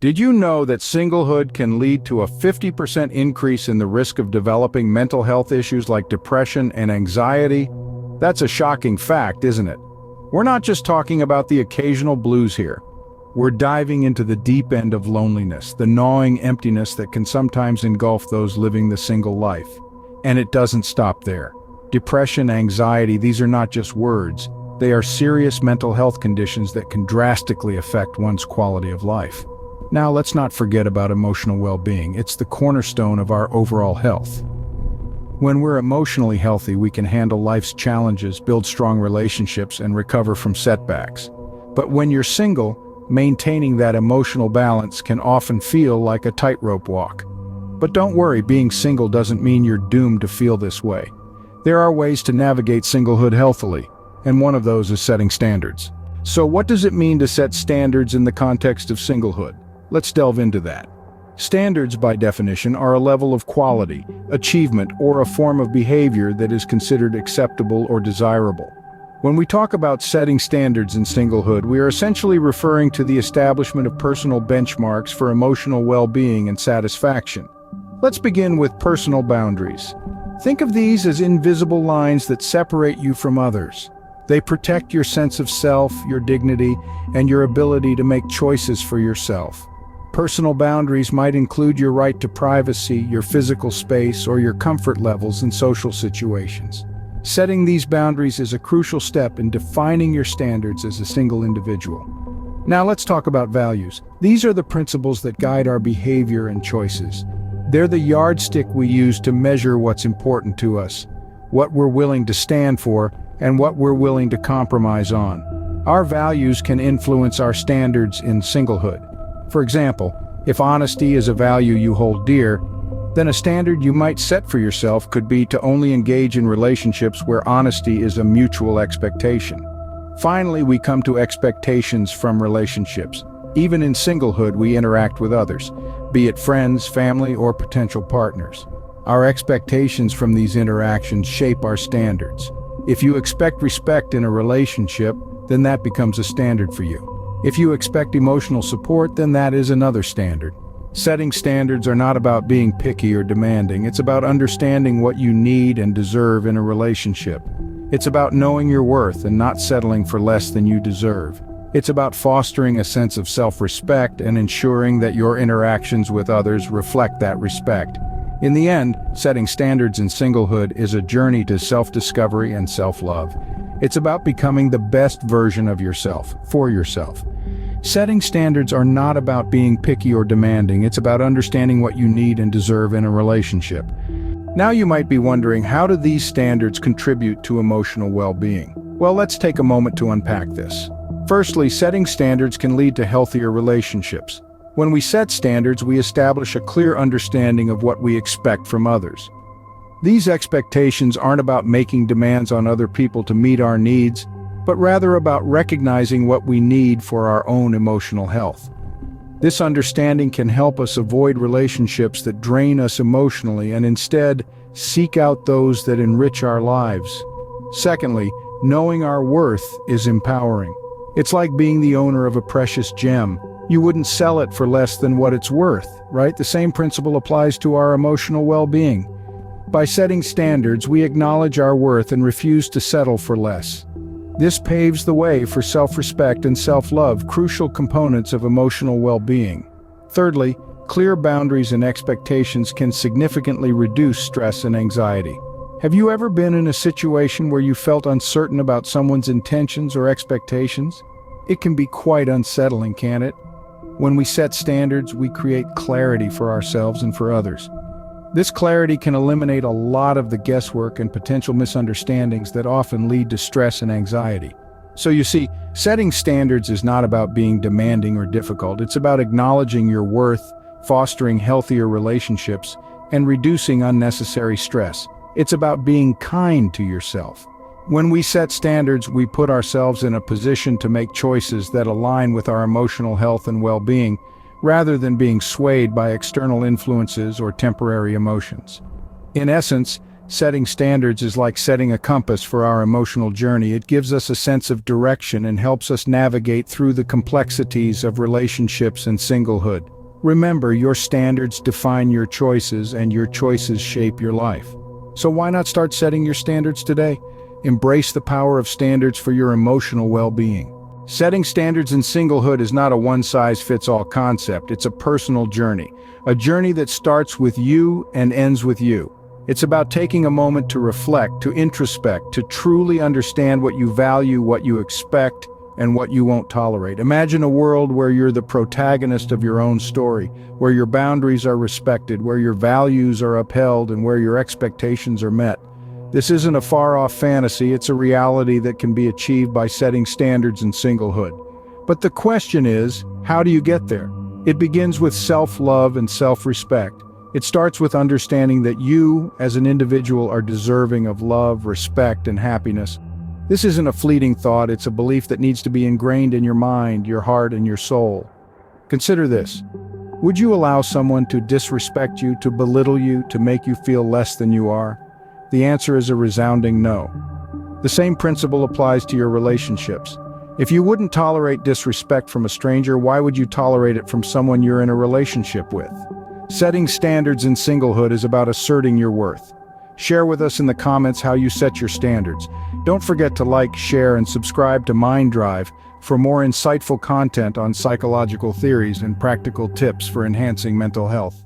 Did you know that singlehood can lead to a 50% increase in the risk of developing mental health issues like depression and anxiety? That's a shocking fact, isn't it? We're not just talking about the occasional blues here. We're diving into the deep end of loneliness, the gnawing emptiness that can sometimes engulf those living the single life. And it doesn't stop there. Depression, anxiety, these are not just words. They are serious mental health conditions that can drastically affect one's quality of life. Now, let's not forget about emotional well-being. It's the cornerstone of our overall health. When we're emotionally healthy, we can handle life's challenges, build strong relationships, and recover from setbacks. But when you're single, maintaining that emotional balance can often feel like a tightrope walk. But don't worry, being single doesn't mean you're doomed to feel this way. There are ways to navigate singlehood healthily, and one of those is setting standards. So what does it mean to set standards in the context of singlehood? Let's delve into that. Standards, by definition, are a level of quality, achievement, or a form of behavior that is considered acceptable or desirable. When we talk about setting standards in singlehood, we are essentially referring to the establishment of personal benchmarks for emotional well-being and satisfaction. Let's begin with personal boundaries. Think of these as invisible lines that separate you from others. They protect your sense of self, your dignity, and your ability to make choices for yourself. Personal boundaries might include your right to privacy, your physical space, or your comfort levels in social situations. Setting these boundaries is a crucial step in defining your standards as a single individual. Now let's talk about values. These are the principles that guide our behavior and choices. They're the yardstick we use to measure what's important to us, what we're willing to stand for, and what we're willing to compromise on. Our values can influence our standards in singlehood. For example, if honesty is a value you hold dear, then a standard you might set for yourself could be to only engage in relationships where honesty is a mutual expectation. Finally, we come to expectations from relationships. Even in singlehood, we interact with others, be it friends, family, or potential partners. Our expectations from these interactions shape our standards. If you expect respect in a relationship, then that becomes a standard for you. If you expect emotional support, then that is another standard. Setting standards are not about being picky or demanding. It's about understanding what you need and deserve in a relationship. It's about knowing your worth and not settling for less than you deserve. It's about fostering a sense of self-respect and ensuring that your interactions with others reflect that respect. In the end, setting standards in singlehood is a journey to self-discovery and self-love. It's about becoming the best version of yourself, for yourself. Setting standards are not about being picky or demanding. It's about understanding what you need and deserve in a relationship. Now you might be wondering, how do these standards contribute to emotional well-being? Well, let's take a moment to unpack this. Firstly, setting standards can lead to healthier relationships. When we set standards, we establish a clear understanding of what we expect from others. These expectations aren't about making demands on other people to meet our needs, but rather about recognizing what we need for our own emotional health. This understanding can help us avoid relationships that drain us emotionally and instead seek out those that enrich our lives. Secondly, knowing our worth is empowering. It's like being the owner of a precious gem. You wouldn't sell it for less than what it's worth, right? The same principle applies to our emotional well-being. By setting standards, we acknowledge our worth and refuse to settle for less. This paves the way for self-respect and self-love, crucial components of emotional well-being. Thirdly, clear boundaries and expectations can significantly reduce stress and anxiety. Have you ever been in a situation where you felt uncertain about someone's intentions or expectations? It can be quite unsettling, can't it? When we set standards, we create clarity for ourselves and for others. This clarity can eliminate a lot of the guesswork and potential misunderstandings that often lead to stress and anxiety. So you see, setting standards is not about being demanding or difficult. It's about acknowledging your worth, fostering healthier relationships, and reducing unnecessary stress. It's about being kind to yourself. When we set standards, we put ourselves in a position to make choices that align with our emotional health and well-being, rather than being swayed by external influences or temporary emotions. In essence, Setting standards is like setting a compass for our emotional journey. It gives us a sense of direction and helps us navigate through the complexities of relationships and singlehood. Remember, your standards define your choices, and your choices shape your life. So why not start setting your standards today? Embrace the power of standards for your emotional well-being. Setting standards in singlehood is not a one-size-fits-all concept. It's a personal journey. A journey that starts with you and ends with you. It's about taking a moment to reflect, to introspect, to truly understand what you value, what you expect, and what you won't tolerate. Imagine a world where you're the protagonist of your own story, where your boundaries are respected, where your values are upheld, and where your expectations are met. This isn't a far-off fantasy, it's a reality that can be achieved by setting standards in singlehood. But the question is, how do you get there? It begins with self-love and self-respect. It starts with understanding that you, as an individual, are deserving of love, respect, and happiness. This isn't a fleeting thought, it's a belief that needs to be ingrained in your mind, your heart, and your soul. Consider this. Would you allow someone to disrespect you, to belittle you, to make you feel less than you are? The answer is a resounding no. The same principle applies to your relationships. If you wouldn't tolerate disrespect from a stranger, why would you tolerate it from someone you're in a relationship with? Setting standards in singlehood is about asserting your worth. Share with us in the comments how you set your standards. Don't forget to like, share, and subscribe to Mind Drive for more insightful content on psychological theories and practical tips for enhancing mental health.